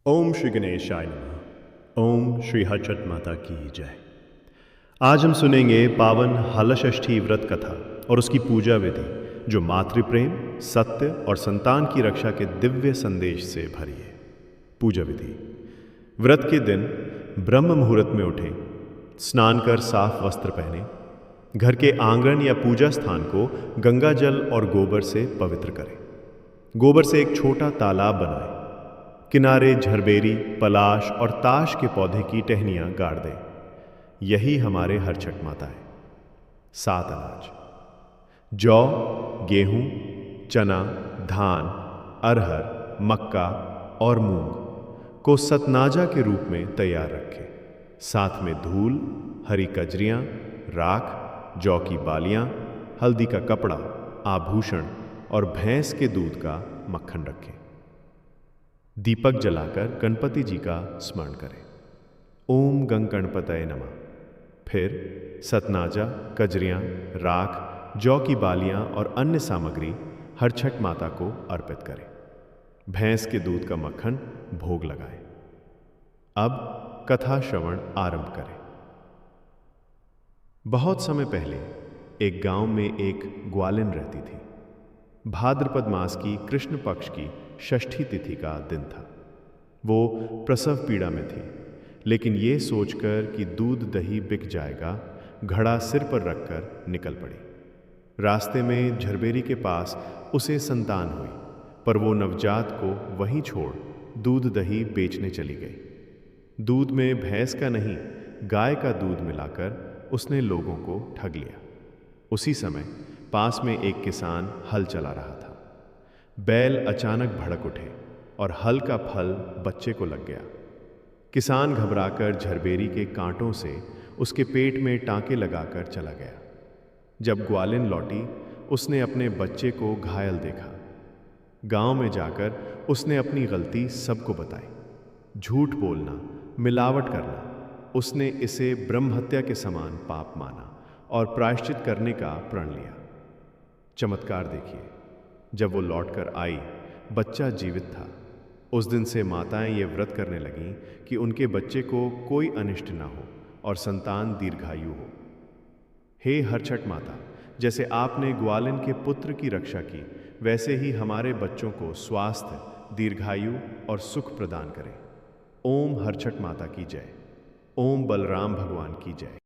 ओम श्री गणेशाय नमः। ओम श्री हर्षट माता की जय। आज हम सुनेंगे पावन हलषष्ठी व्रत कथा और उसकी पूजा विधि, जो मातृप्रेम, सत्य और संतान की रक्षा के दिव्य संदेश से भरी है। पूजा विधि: व्रत के दिन ब्रह्म मुहूर्त में उठें, स्नान कर साफ वस्त्र पहने, घर के आंगन या पूजा स्थान को गंगा जल और गोबर से पवित्र करें। गोबर से एक छोटा तालाब बनाएं, किनारे झरबेरी, पलाश और ताश के पौधे की टहनियां गाड़ दें। यही हमारे हरछठ माता है। 7 अनाज: जौ, गेहूं, चना, धान, अरहर, मक्का और मूंग को सतनाजा के रूप में तैयार रखें। साथ में धूल, हरी कजरियां, राख, जौ की बालियां, हल्दी का कपड़ा, आभूषण और भैंस के दूध का मक्खन रखें। दीपक जलाकर गणपति जी का स्मरण करें। ओम गंग गणपतये नमः। फिर सतनाजा, कजरियां, राख, जौ की बालियां और अन्य सामग्री हरछठ माता को अर्पित करें। भैंस के दूध का मक्खन भोग लगाएं। अब कथा श्रवण आरंभ करें। बहुत समय पहले एक गांव में एक ग्वालिन रहती थी। भाद्रपद मास की कृष्ण पक्ष की षष्ठी तिथि का दिन था। वो प्रसव पीड़ा में थी, लेकिन ये सोचकर कि दूध दही बिक जाएगा, घड़ा सिर पर रखकर निकल पड़ी। रास्ते में झरबेरी के पास उसे संतान हुई, पर वो नवजात को वहीं छोड़ दूध दही बेचने चली गई। दूध में भैंस का नहीं, गाय का दूध मिलाकर उसने लोगों को ठग लिया। उसी समय पास में एक किसान हल चला रहा था। बैल अचानक भड़क उठे और हल का फल बच्चे को लग गया। किसान घबराकर झरबेरी के कांटों से उसके पेट में टांके लगाकर चला गया। जब ग्वालिन लौटी, उसने अपने बच्चे को घायल देखा। गांव में जाकर उसने अपनी गलती सबको बताई। झूठ बोलना, मिलावट करना, उसने इसे ब्रह्महत्या के समान पाप माना और प्रायश्चित करने का प्रण लिया। चमत्कार देखिए, जब वो लौटकर आई, बच्चा जीवित था। उस दिन से माताएं ये व्रत करने लगीं कि उनके बच्चे को कोई अनिष्ट न हो और संतान दीर्घायु हो। हे हरछठ माता, जैसे आपने ग्वालिन के पुत्र की रक्षा की, वैसे ही हमारे बच्चों को स्वास्थ्य, दीर्घायु और सुख प्रदान करें। ओम हरछठ माता की जय। ओम बलराम भगवान की जय।